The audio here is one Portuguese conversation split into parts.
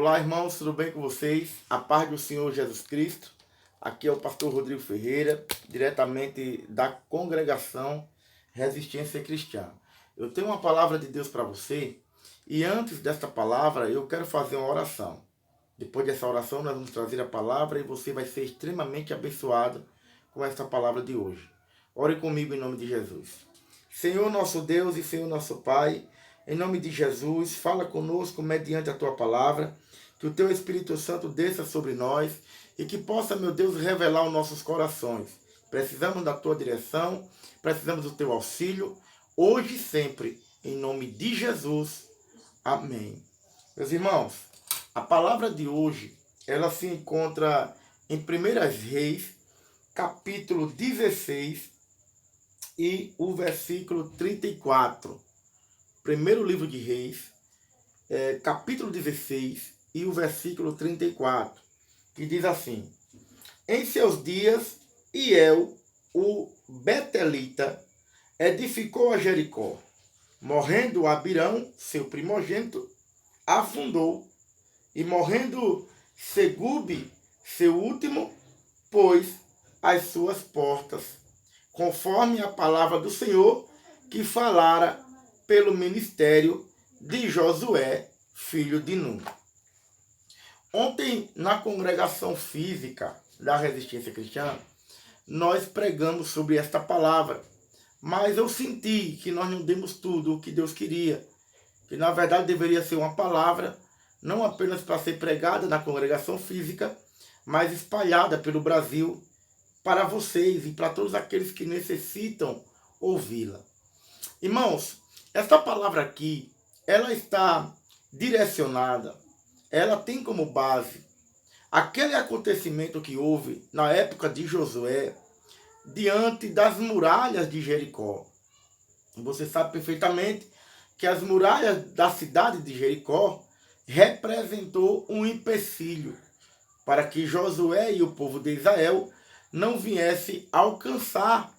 Olá, irmãos, tudo bem com vocês? A paz do Senhor Jesus Cristo. Aqui é o pastor Rodrigo Ferreira, diretamente da congregação Resistência Cristã. Eu tenho uma palavra de Deus para você e antes desta palavra eu quero fazer uma oração. Depois dessa oração nós vamos trazer a palavra e você vai ser extremamente abençoado com esta palavra de hoje. Ore comigo em nome de Jesus. Senhor nosso Deus e Senhor nosso Pai, em nome de Jesus, fala conosco mediante a Tua palavra, que o Teu Espírito Santo desça sobre nós e que possa, meu Deus, revelar os nossos corações. Precisamos da Tua direção, precisamos do Teu auxílio, hoje e sempre, em nome de Jesus. Amém. Meus irmãos, a palavra de hoje, ela se encontra em 1 Reis, capítulo 16 e o versículo 34. Primeiro livro de Reis, capítulo 16 e o versículo 34, que diz assim: Em seus dias, Hiel, o Betelita, edificou a Jericó. Morrendo Abirão, seu primogênito, afundou, e morrendo Segube, seu último, pôs as suas portas, conforme a palavra do Senhor que falara pelo ministério de Josué, filho de Nun. Ontem, na congregação física da Resistência Cristã, nós pregamos sobre esta palavra, mas eu senti que nós não demos tudo o que Deus queria, que na verdade deveria ser uma palavra, não apenas para ser pregada na congregação física, mas espalhada pelo Brasil para vocês e para todos aqueles que necessitam ouvi-la. Irmãos, esta palavra aqui, ela está direcionada, ela tem como base aquele acontecimento que houve na época de Josué, diante das muralhas de Jericó. Você sabe perfeitamente que as muralhas da cidade de Jericó representou um empecilho para que Josué e o povo de Israel não viesse alcançar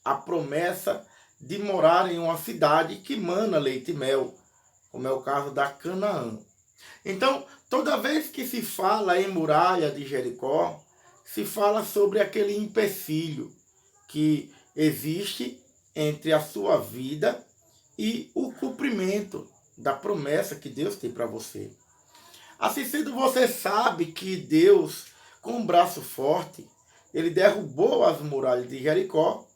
a promessa de morar em uma cidade que mana leite e mel, como é o caso da Canaã. Então, toda vez que se fala em muralha de Jericó, se fala sobre aquele empecilho que existe entre a sua vida e o cumprimento da promessa que Deus tem para você. Assim sendo, você sabe que Deus, com um braço forte, ele derrubou as muralhas de Jericó,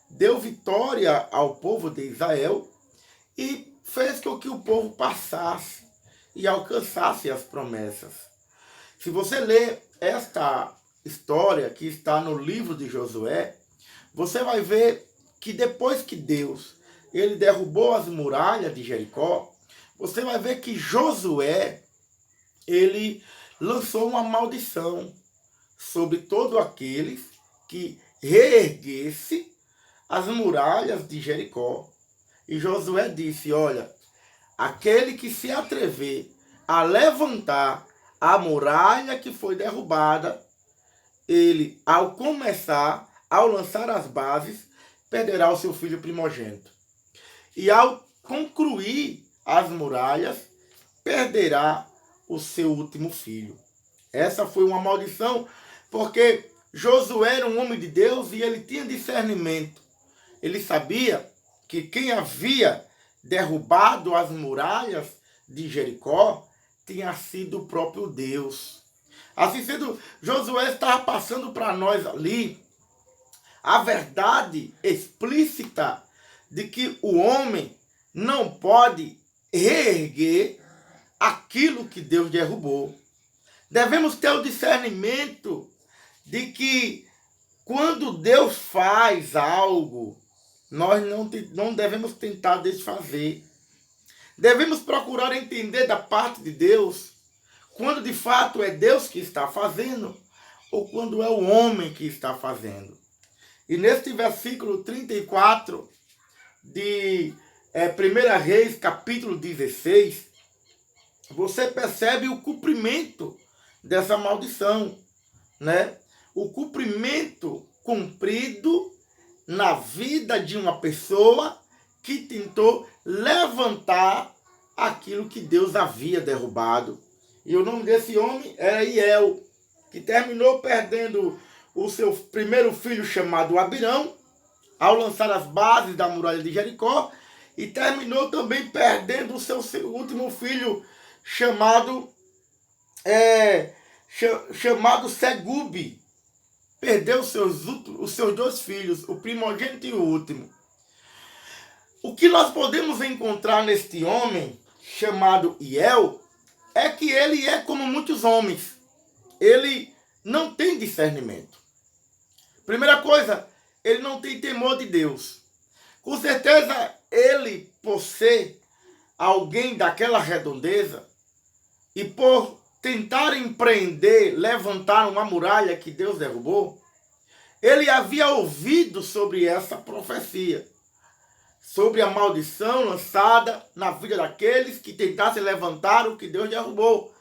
deu vitória ao povo de Israel e fez com que o povo passasse e alcançasse as promessas. Se você ler esta história que está no livro de Josué, você vai ver que depois que Deus ele derrubou as muralhas de Jericó, você vai ver que Josué ele lançou uma maldição sobre todo aqueles que reerguesse as muralhas de Jericó. E Josué disse: olha, aquele que se atrever a levantar a muralha que foi derrubada, ele, ao lançar as bases, perderá o seu filho primogênito. E ao concluir as muralhas, perderá o seu último filho. Essa foi uma maldição, porque Josué era um homem de Deus e ele tinha discernimento. Ele sabia que quem havia derrubado as muralhas de Jericó tinha sido o próprio Deus. Assim sendo, Josué estava passando para nós ali a verdade explícita de que o homem não pode reerguer aquilo que Deus derrubou. Devemos ter o discernimento de que quando Deus faz algo, nós não devemos tentar desfazer. Devemos procurar entender da parte de Deus quando de fato é Deus que está fazendo ou quando é o homem que está fazendo. E neste versículo 34 de 1 Reis, capítulo 16, você percebe o cumprimento dessa maldição, né? O cumprimento cumprido na vida de uma pessoa que tentou levantar aquilo que Deus havia derrubado. E o nome desse homem era Iel, que terminou perdendo o seu primeiro filho chamado Abirão, ao lançar as bases da muralha de Jericó, e terminou também perdendo o seu último filho chamado chamado Segube. Perdeu os seus dois filhos, o primogênito e o último. O que nós podemos encontrar neste homem chamado Iel é que ele é como muitos homens. Ele não tem discernimento. Primeira coisa, ele não tem temor de Deus. Com certeza, ele, por ser alguém daquela redondeza e por tentar empreender, levantar uma muralha que Deus derrubou, ele havia ouvido sobre essa profecia, sobre a maldição lançada na vida daqueles que tentassem levantar o que Deus derrubou.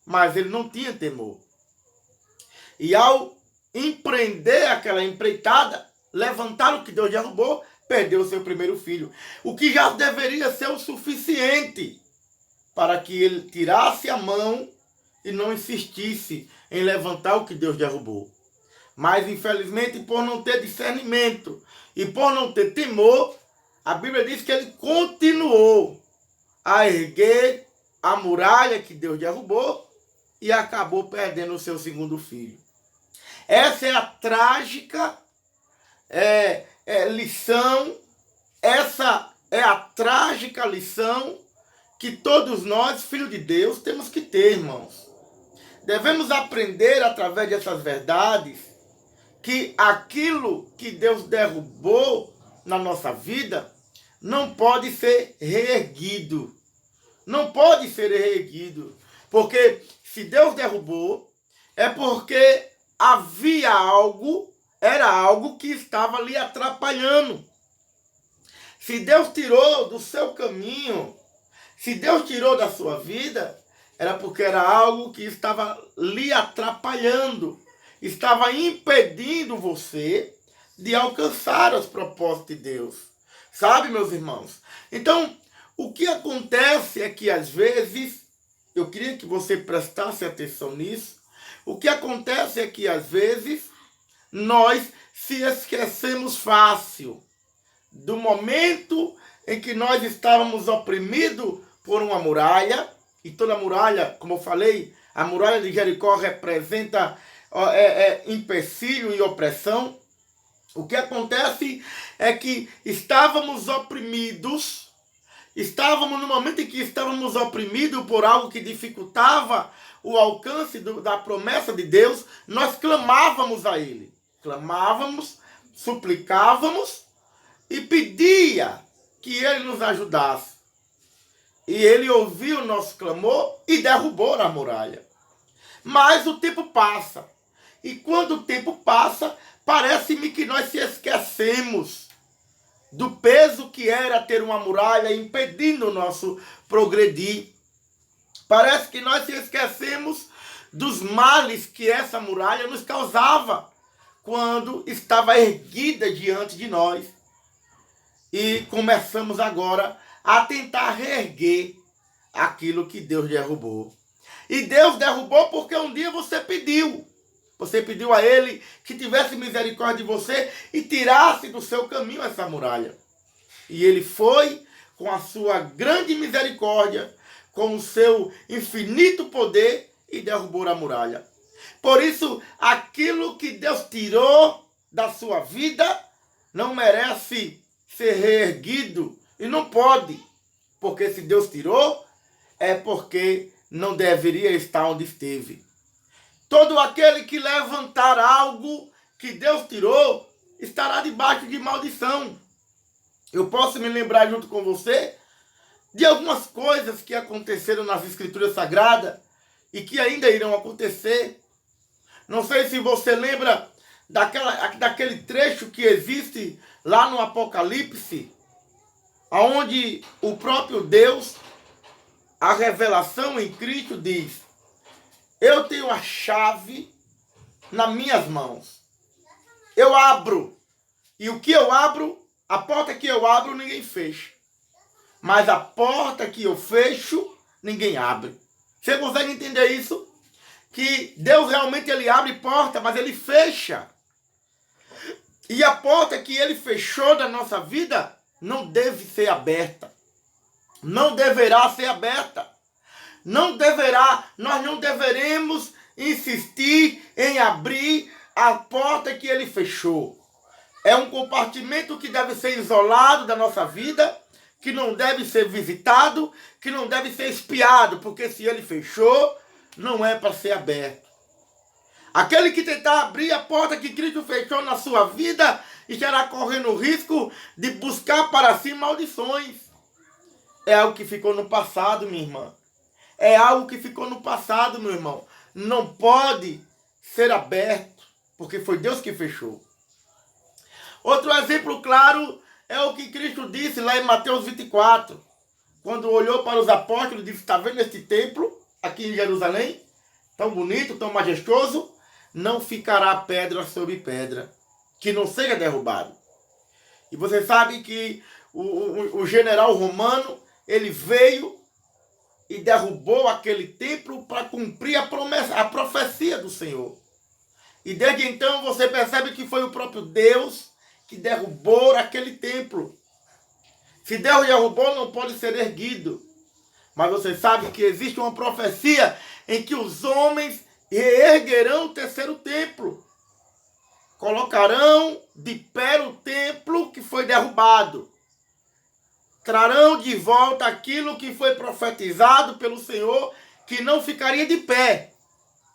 Mas ele não tinha temor. E ao empreender aquela empreitada, levantar o que Deus derrubou, perdeu o seu primeiro filho. O que já deveria ser o suficiente para que ele tirasse a mão e não insistisse em levantar o que Deus derrubou. Mas, infelizmente, por não ter discernimento e por não ter temor, a Bíblia diz que ele continuou a erguer a muralha que Deus derrubou e acabou perdendo o seu segundo filho. Essa é a trágica lição, essa é a trágica lição que todos nós, filhos de Deus, temos que ter, irmãos. Devemos aprender através dessas verdades que aquilo que Deus derrubou na nossa vida não pode ser reerguido. Não pode ser reerguido. Porque se Deus derrubou, é porque era algo que estava lhe atrapalhando. Se Deus tirou do seu caminho, se Deus tirou da sua vida, era porque era algo que estava lhe atrapalhando, estava impedindo você de alcançar os propósitos de Deus. Sabe, meus irmãos? Então, o que acontece é que às vezes, eu queria que você prestasse atenção nisso, o que acontece é que às vezes nós se esquecemos fácil do momento em que nós estávamos oprimidos por uma muralha, e toda muralha, como eu falei, a muralha de Jericó representa empecilho e opressão. O que acontece é que estávamos oprimidos, estávamos no momento em que estávamos oprimidos por algo que dificultava o alcance da promessa de Deus, nós clamávamos a Ele. Clamávamos, suplicávamos e pedia que Ele nos ajudasse. E Ele ouviu o nosso clamor e derrubou a muralha. Mas o tempo passa. E quando o tempo passa, parece-me que nós se esquecemos do peso que era ter uma muralha impedindo o nosso progredir. Parece que nós se esquecemos dos males que essa muralha nos causava quando estava erguida diante de nós. E começamos agora a tentar reerguer aquilo que Deus derrubou. E Deus derrubou porque um dia você pediu. Você pediu a Ele que tivesse misericórdia de você e tirasse do seu caminho essa muralha. E Ele foi, com a sua grande misericórdia, com o seu infinito poder, e derrubou a muralha. Por isso, aquilo que Deus tirou da sua vida não merece ser reerguido. E não pode. Porque se Deus tirou, é porque não deveria estar onde esteve. Todo aquele que levantar algo que Deus tirou, estará debaixo de maldição. Eu posso me lembrar junto com você de algumas coisas que aconteceram nas Escrituras Sagradas e que ainda irão acontecer. Não sei se você lembra daquele trecho que existe lá no Apocalipse, onde o próprio Deus, a revelação em Cristo diz: eu tenho a chave nas minhas mãos. Eu abro. E o que eu abro, a porta que eu abro, ninguém fecha. Mas a porta que eu fecho, ninguém abre. Você consegue entender isso? Que Deus realmente ele abre porta, mas ele fecha. E a porta que ele fechou da nossa vida não deve ser aberta. Não deverá ser aberta. Não deverá, nós não deveremos insistir em abrir a porta que ele fechou. É um compartimento que deve ser isolado da nossa vida, que não deve ser visitado, que não deve ser espiado, porque se ele fechou, não é para ser aberto. Aquele que tentar abrir a porta que Cristo fechou na sua vida, estará correndo o risco de buscar para si maldições. É algo que ficou no passado, minha irmã. É algo que ficou no passado, meu irmão. Não pode ser aberto, porque foi Deus que fechou. Outro exemplo claro é o que Cristo disse lá em Mateus 24. Quando olhou para os apóstolos e disse, está vendo este templo aqui em Jerusalém? Tão bonito, tão majestoso. Não ficará pedra sobre pedra, que não seja derrubado. E você sabe que o general romano, ele veio e derrubou aquele templo para cumprir a promessa, a profecia do Senhor. E desde então você percebe que foi o próprio Deus que derrubou aquele templo. Se Deus derrubou, não pode ser erguido. Mas você sabe que existe uma profecia em que os homens reerguerão o terceiro templo. Colocarão de pé o templo que foi derrubado. Trarão de volta aquilo que foi profetizado pelo Senhor, que não ficaria de pé.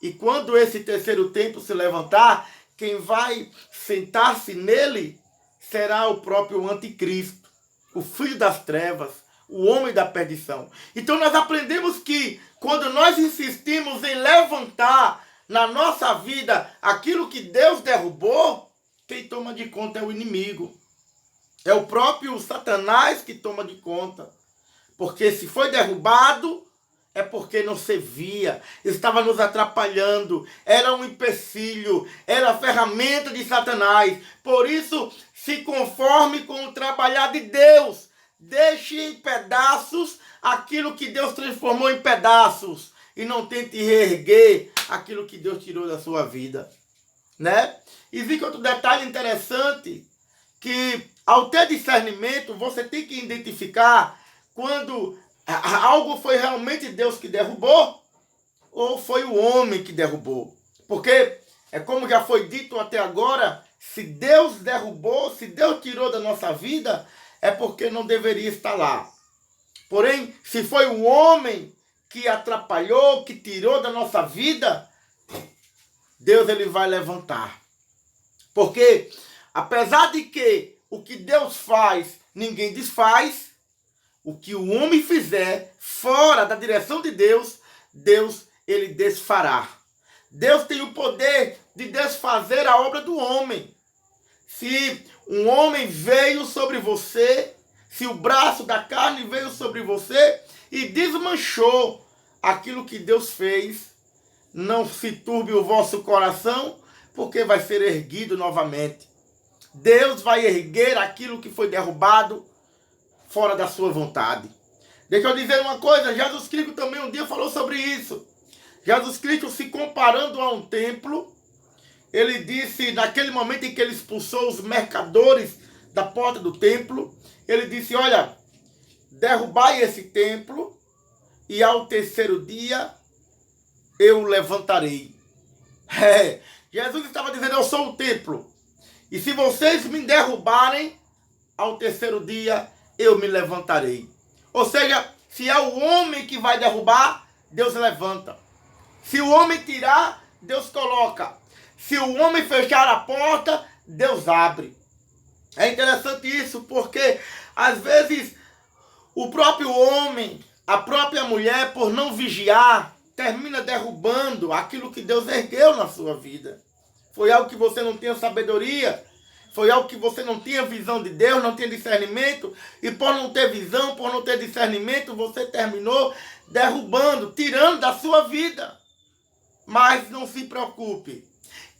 E quando esse terceiro templo se levantar, quem vai sentar-se nele será o próprio anticristo, o filho das trevas, o homem da perdição. Então nós aprendemos que quando nós insistimos em levantar na nossa vida aquilo que Deus derrubou, quem toma de conta é o inimigo. É o próprio Satanás que toma de conta. Porque se foi derrubado, é porque não servia, estava nos atrapalhando, era um empecilho, era a ferramenta de Satanás. Por isso, se conforme com o trabalhar de Deus. Deixe em pedaços aquilo que Deus transformou em pedaços. E não tente reerguer aquilo que Deus tirou da sua vida. Né? E vi outro detalhe interessante, que ao ter discernimento, você tem que identificar quando algo foi realmente Deus que derrubou ou foi o homem que derrubou. Porque é como já foi dito até agora, se Deus derrubou, se Deus tirou da nossa vida, é porque não deveria estar lá. Porém, se foi o homem que atrapalhou, que tirou da nossa vida, Deus ele vai levantar. Porque apesar de que o que Deus faz, ninguém desfaz, o que o homem fizer fora da direção de Deus, Deus ele desfará. Deus tem o poder de desfazer a obra do homem. Se um homem veio sobre você, se o braço da carne veio sobre você e desmanchou aquilo que Deus fez, não se turbe o vosso coração, porque vai ser erguido novamente. Deus vai erguer aquilo que foi derrubado fora da sua vontade. Deixa eu dizer uma coisa, Jesus Cristo também um dia falou sobre isso. Jesus Cristo, se comparando a um templo, ele disse, naquele momento em que ele expulsou os mercadores da porta do templo, ele disse, olha, derrubai esse templo e ao terceiro dia eu levantarei. Jesus estava dizendo, eu sou o templo. E se vocês me derrubarem, ao terceiro dia eu me levantarei. Ou seja, se é o homem que vai derrubar, Deus levanta. Se o homem tirar, Deus coloca. Se o homem fechar a porta, Deus abre. É interessante isso, porque às vezes o próprio homem, a própria mulher, por não vigiar, termina derrubando aquilo que Deus ergueu na sua vida. Foi algo que você não tinha sabedoria, foi algo que você não tinha visão de Deus, não tinha discernimento, e por não ter visão, por não ter discernimento, você terminou derrubando, tirando da sua vida. Mas não se preocupe,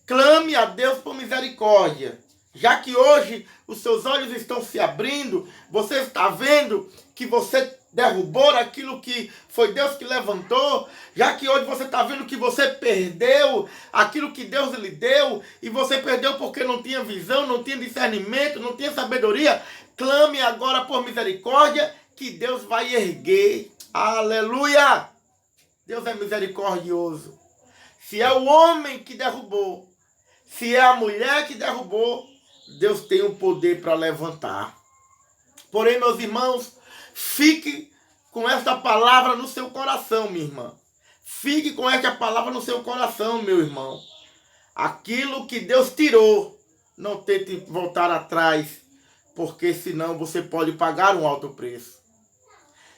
clame a Deus por misericórdia, já que hoje os seus olhos estão se abrindo, você está vendo que você derrubou, aquilo que foi Deus que levantou, já que hoje você está vendo que você perdeu aquilo que Deus lhe deu, e você perdeu porque não tinha visão, não tinha discernimento, não tinha sabedoria, clame agora por misericórdia, que Deus vai erguer. Aleluia! Deus é misericordioso. Se é o homem que derrubou, se é a mulher que derrubou, Deus tem o poder para levantar. Porém, meus irmãos, fique com esta palavra no seu coração, minha irmã. Fique com esta palavra no seu coração, meu irmão. Aquilo que Deus tirou, não tente voltar atrás, porque senão você pode pagar um alto preço.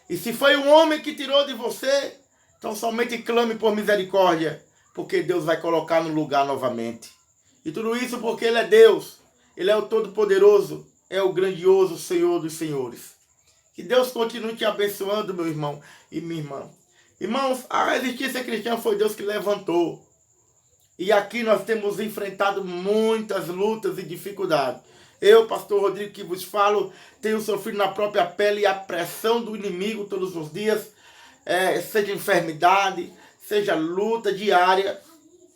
E se foi um homem que tirou de você, então somente clame por misericórdia, porque Deus vai colocar no lugar novamente. E tudo isso porque Ele é Deus, Ele é o Todo-Poderoso, é o grandioso Senhor dos Senhores. Que Deus continue te abençoando, meu irmão e minha irmã. Irmãos, a resistência cristã foi Deus que levantou. E aqui nós temos enfrentado muitas lutas e dificuldades. Eu, pastor Rodrigo, que vos falo, tenho sofrido na própria pele a pressão do inimigo todos os dias, seja enfermidade, seja luta diária,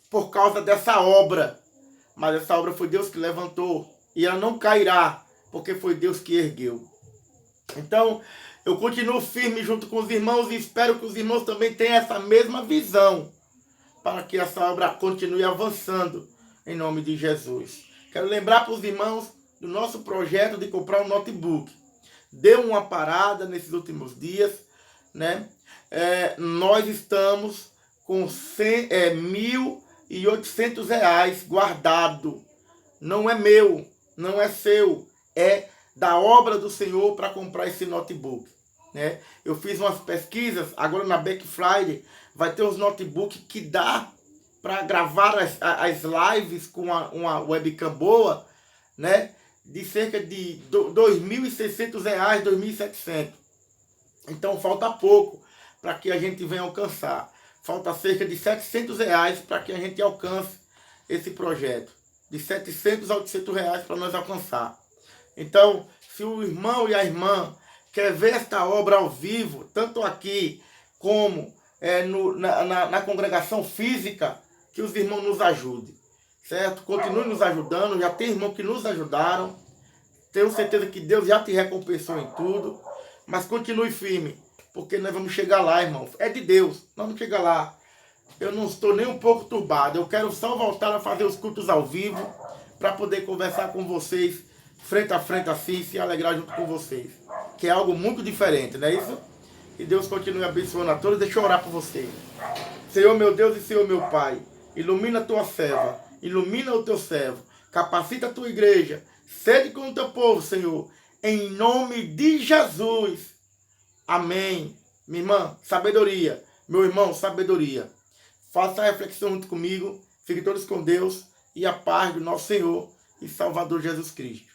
por causa dessa obra. Mas essa obra foi Deus que levantou, e ela não cairá, porque foi Deus que ergueu. Então, eu continuo firme junto com os irmãos e espero que os irmãos também tenham essa mesma visão, para que essa obra continue avançando, em nome de Jesus. Quero lembrar para os irmãos do nosso projeto de comprar um notebook. Deu uma parada nesses últimos dias, né? Nós estamos com R$1.800 guardado. Não é meu, não é seu, é da obra do Senhor para comprar esse notebook, né? Eu fiz umas pesquisas, agora na Black Friday vai ter uns notebooks que dá para gravar as lives com uma webcam boa, né? De cerca de R$2.600, R$2.700. Então falta pouco para que a gente venha alcançar. Falta cerca de R$700 para que a gente alcance esse projeto. De R$700 a R$800 para nós alcançar. Então, se o irmão e a irmã quer ver esta obra ao vivo, tanto aqui como na congregação física, que os irmãos nos ajudem, certo? Continue nos ajudando, já tem irmãos que nos ajudaram, tenho certeza que Deus já te recompensou em tudo, mas continue firme, porque nós vamos chegar lá, irmão. É de Deus, nós vamos chegar lá. Eu não estou nem um pouco turbado, eu quero só voltar a fazer os cultos ao vivo, para poder conversar com vocês, frente a frente assim, se alegrar junto com vocês, que é algo muito diferente, não é isso? Que Deus continue abençoando a todos. Deixa eu orar por vocês. Senhor meu Deus e Senhor meu Pai, ilumina a tua serva, ilumina o teu servo, capacita a tua igreja, sede com o teu povo, Senhor, em nome de Jesus. Amém. Minha irmã, sabedoria. Meu irmão, sabedoria. Faça a reflexão junto comigo. Fiquem todos com Deus e a paz do nosso Senhor e Salvador Jesus Cristo.